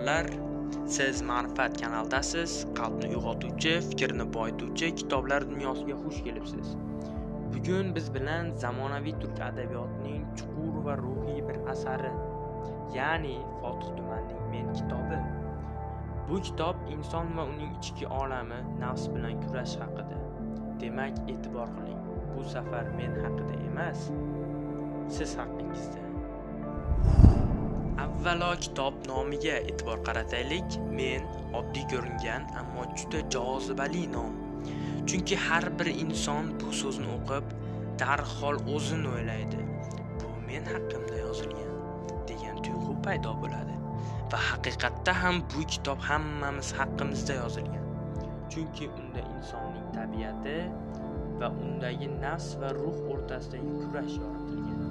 Salomlar, siz Ma'rifat kanaldasiz. Qalbni uyg'otuvchi, fikrni boyituvchi kitoblar dunyosiga xush kelibsiz. Bugun biz bilan zamonaviy turk adabiyotining chuqur va ruhiy bir asari, ya'ni Fotih Tumanning Men kitobi. Bu kitob inson va uning ichki olami, nafs bilan kurash haqida. Demak, e'tibor qiling. Bu safar men haqida emas, siz haqingizda. Avvalo kitob nomiga e'tibor qarataylik. Men oddiy ko'ringan, ammo juda jozibali nom. Chunki har bir inson bu so'zni o'qib, darhol o'zini o'ylaydi. Bu men haqimda yozilgan degan tuyg'u paydo bo'ladi. Va haqiqatda ham bu kitob hammamiz haqqimizda yozilgan. Chunki unda insonning tabiati va undagi nafs va ruh o'rtasidagi kurash yoritilgan.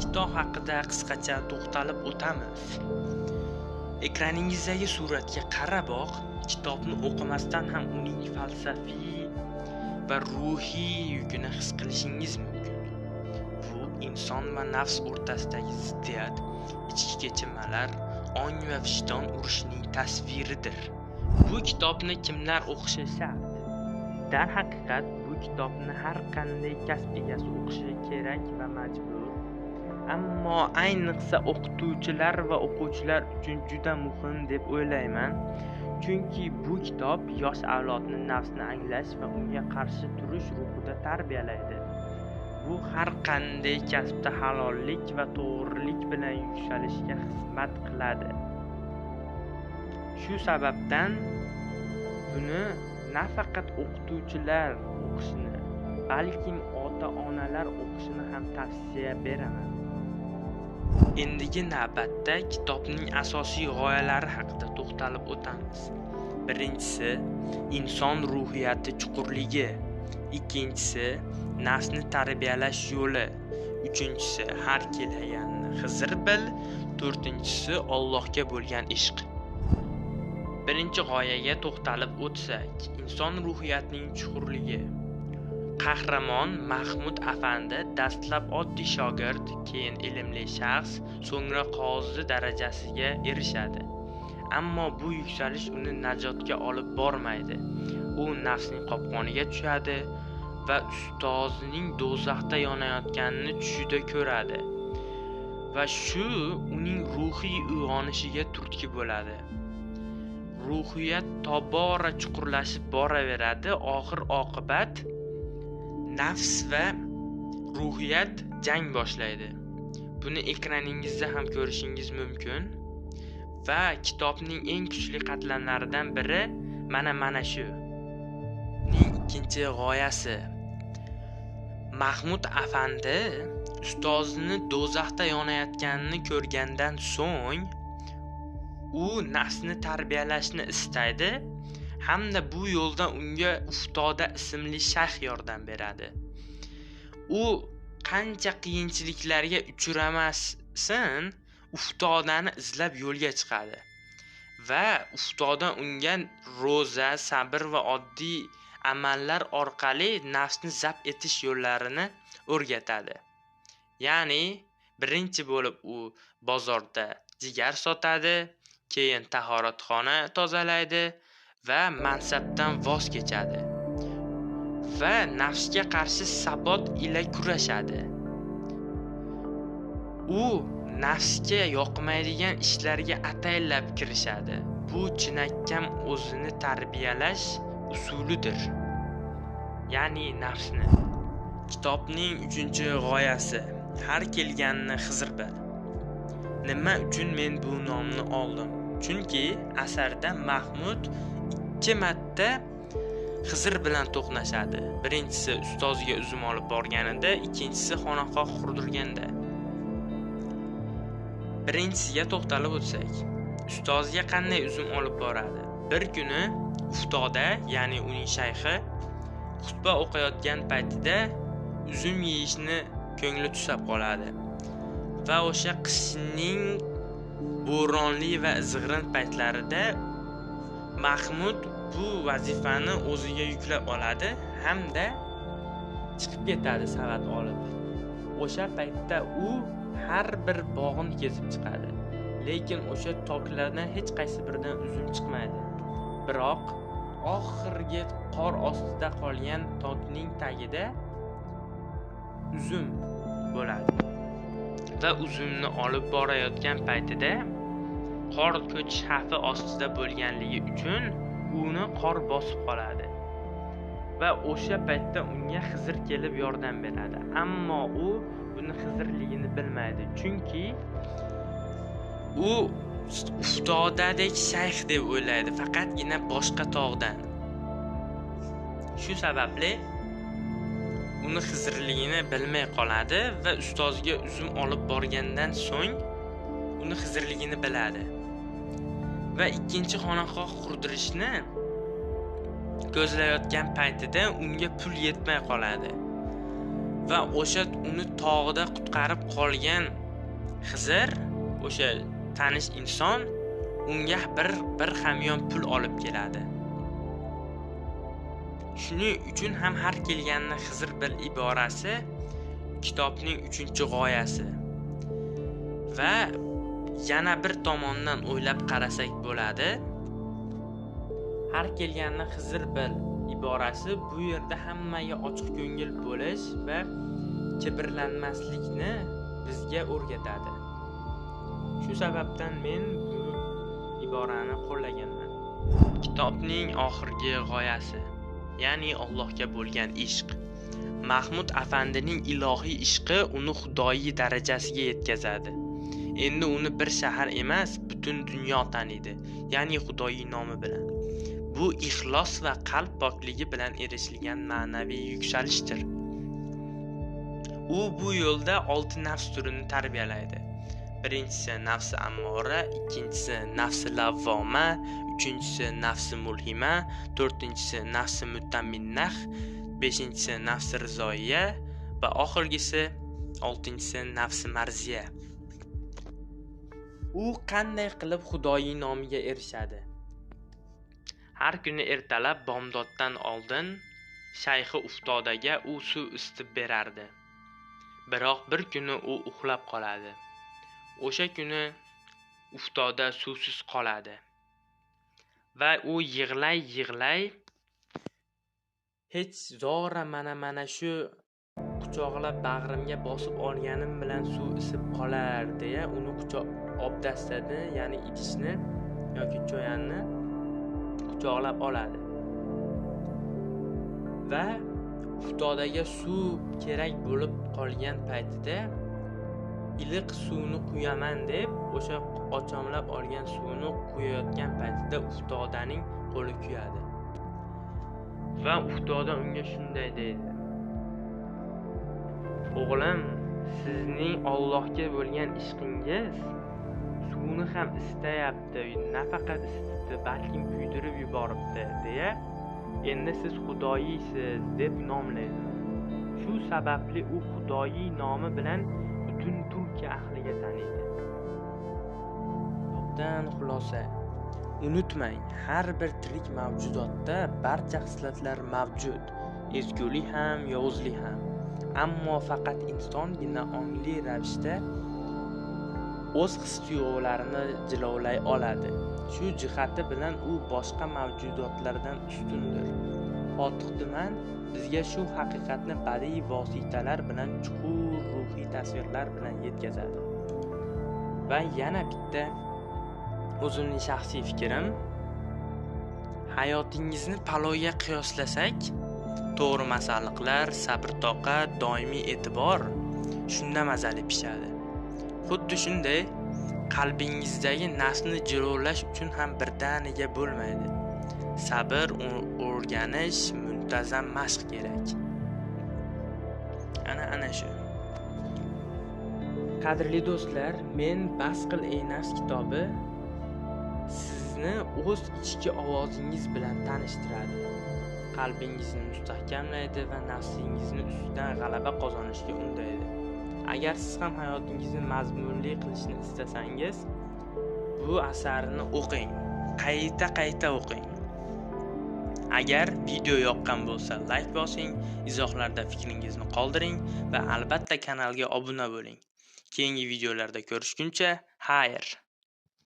Kitob haqida qisqacha to'xtalib o'tamiz. Ekraningizdagi suratga qaraboq, kitobni o'qimasdan ham uning falsafiy va ruhiy yukini his qilishingiz mumkin. Bu inson va nafs o'rtasidagi ziddiyat, ichki kechinmalar, ong va vijdon urushining tasviridir. Bu kitobni kimlar o'qishi shart? Darhaqiqat, bu kitobni har qanday kasb egasi o'qishi kerak va majbur. Ammo ayniqsa o'qituvchilar va o'quvchilar uchun juda muhim deb o'ylayman. Chunki bu kitob yosh avlodni nafsni anglash va unga qarshi turish ruhida tarbiyalaydi. Bu har qanday kasbda halollik va to'g'rilik bilan yuksalishga xizmat qiladi. Shu sababdan buni nafaqat o'qituvchilar o'qishini, balkim ota-onalar o'qishini ham tavsiya beraman. Endigi navbatda kitobning asosiy g'oyalari haqida to'xtalib o'tamiz. Birinchisi, inson ruhiyati chuqurligi. Ikkinchisi, nafsni tarbiyalash yo'li. Uchinchisi, har kelganni Xizr bil. To'rtinchisi, Allohga bo'lgan ishq. Birinchi g'oyaga to'xtalib o'tsak, inson ruhiyatining chuqurligi. Qahramon Mahmud afandi dastlab oddiy shogird, keyin ilmli shaxs, so'ngra qozi darajasiga erishadi. Ammo bu yuksalish uni najotga olib bormaydi. U nafsning qopqoniga tushadi va ustozining do'zaxda yonayotganini tushida ko'radi. Va shu uning ruhiy uyg'onishiga turtki bo'ladi. Ruhiyat tobora chuqurlashib boraveradi. Oxir oqibat nafs va ruhiyat jang boshlaydi. Buni ekraningizda ham ko'rishingiz mumkin. Va kitobning eng kuchli qatlamlaridan biri mana shu. Ning ikkinchi g'oyasi. Mahmud afandi ustozini do'zaxda yonayotganini ko'rgandan so'ng u nafsni tarbiyalashni istaydi hamda bu yo'lda unga Uftoda ismli shayx yordam beradi. U qancha qiyinchiliklarga uchramasin, Uftodani izlab yo'lga chiqadi va Uftoda unga ro'za, sabr va oddiy amallar orqali nafsni zabt etish yo'llarini o'rgatadi. Ya'ni birinchi bo'lib u bozorda jigar sotadi, keyin tahoratxona tozalaydi va mansabdan voz kechadi va nafsga qarshi sabot ila kurashadi. U nafsga yoqmaydigan ishlarga ataylab kirishadi. Bu chinakam o'zini tarbiyalash usulidir. Ya'ni nafsni. Kitobning 3-g'oyasi. Har kelganni Xizr bil. Nima uchun men bu nomni oldim? Chunki asarda Mahmud 2 marta Xizr bilan to'qnashadi. Birinchisi ustoziga uzum olib borganida, ikkinchisi xonaqoh qurdirganda. Birinchisiga to'xtalib o'tsak, ustoziga qanday uzum olib boradi? Bir kuni Uftoda, ya'ni uning shayxi, xutba o'qiyotgan paytida uzum yeyishni ko'ngli tusab qoladi. Va o'sha qishning bo'ronli va izg'irin paytlarida Mahmud bu vazifani o'ziga yuklab oladi hamda chiqib ketadi savat olib. O'sha paytda u har bir bog'ni kesib chiqadi. lekin o'sha toklardan hech qaysi biridan uzum chiqmaydi. Biroq oxirgi qor ostida qolgan tokning tagida uzum bo'ladi. Va uzumni olib borayotgan paytida qor ko'chish xavfi ostida bo'lganligi uchun uni qor bosib qoladi. Va o'sha paytda unga Xizr kelib yordam beradi. Ammo u buni Xizrligini bilmaydi, chunki u uftodadek shayx deb o'ylaydi, faqatgina boshqa tog'dan. Shu sababli uni Xizrligini bilmay qoladi va ustoziga uzum olib borgandan so'ng uni Xizrligini biladi. Va ikkinchi xonaqoh qurdirishni ko'zlayotgan paytida unga pul yetmay qoladi. Va o'sha uni tog'da qutqarib qolgan Xizr, o'sha tanish inson unga bir hamyon pul olib keladi. Shuning uchun ham har kelganini Xizr bil iborasi kitobning 3-g'oyasi. Va yana bir tomondan o'ylab qarasak bo'ladi. Har kelganini Xizr bil iborasi bu yerda hammaga ochiq ko'ngil bo'lish va kibrlanmaslikni bizga o'rgatadi. Shu sababdan men bu iborani qo'llaganman. Kitobning oxirgi g'oyasi, ya'ni Allohga bo'lgan ishq. Mahmud afandining ilohiy ishqi uni xudoyi darajasiga yetkazadi. Endi uni bir shahar emas, butun dunyo taniydi, ya'ni xudoyi nomi bilan. Bu ixlos va qalb pokligi bilan erishilgan ma'naviy yuksalishdir. U bu yo'lda 6 nafs turini tarbiyalaydi. Birinchisi nafsi ammora, ikkinchisi nafsi lavvoma, uchinchisi nafsi mulhima, to'rtinchisi nafsi mutaminnah, beshinchisi nafsi rizoiya va oxirgisi 6-si nafsi marziya. U qanday qilib xudoyi nomiga erishadi? Har kuni ertalab bomdoddan oldin shayxi uftodaga u suv isitib berardi. Biroq bir kuni u uxlab qoladi. O'sha kuni uftoda suvsiz qoladi. Va u yig'lay hech zora mana shu quchoqlab bag'rimga bosib olganim bilan suv isib qolar deya uni obdastani, ya'ni idishni yoki cho'yanni quchoqlab oladi. Va uftodaga suv kerak bo'lib qolgan paytida iliq suvni quyaman deb o'sha qochonlab olgan suvni quyayotgan paytida uftodaning qo'li kuyadi. Va uftoda unga shunday deydi: "O'g'lim, sizning Allohga bo'lgan ishqingiz suvni ham istayapti, nafaqat isitdi, balki kuydirib yuboribdi deya, endi siz xudoyisiz deb nomlaydi. Shu sababli u xudoyi nomi bilan butun Turkiya ahliga taniydi." Kitobdan xulosa: unutmang, har bir tirik mavjudotda barcha xislatlar mavjud, ezgulik ham, yovuzlik ham. Ammo faqat insongina ongli ravishda o'z his-tuyg'ularini jilovlay oladi. Shu jihati bilan u boshqa mavjudotlardan ustundir. Fotih Tuman bizga shu haqiqatni badiiy vositalar bilan chuqur ruhiy tasvirlar bilan yetkazadi. Va yana bitta o'zimning shaxsiy fikrim, hayotingizni palovga qiyoslasak, to'g'ri masalliqlar, sabr-toqat, doimiy e'tibor shunda mazali pishadi. Xuddi shunday qalbingizdagi nafsni jilovlash uchun ham birdaniga bo'lmaydi. Sabr, o'rganish, muntazam mashq kerak. Ana shu. Qadrli do'stlar, men Bas qil ey nafs kitobi sizni o'z ichki ovozingiz bilan tanishtiradi. Qalbingizni mustahkamlaydi va nafsingizni ustidan g'alaba qozonishga undaydi. Agar siz ham hayotingizni mazmunli qilishni istasangiz, bu asarni o'qing, qayta o'qing. Agar video yoqqan bo'lsa, like bosing, izohlarda fikringizni qoldiring va albatta kanalga obuna bo'ling. Keyingi videolarda ko'rishguncha, xayr.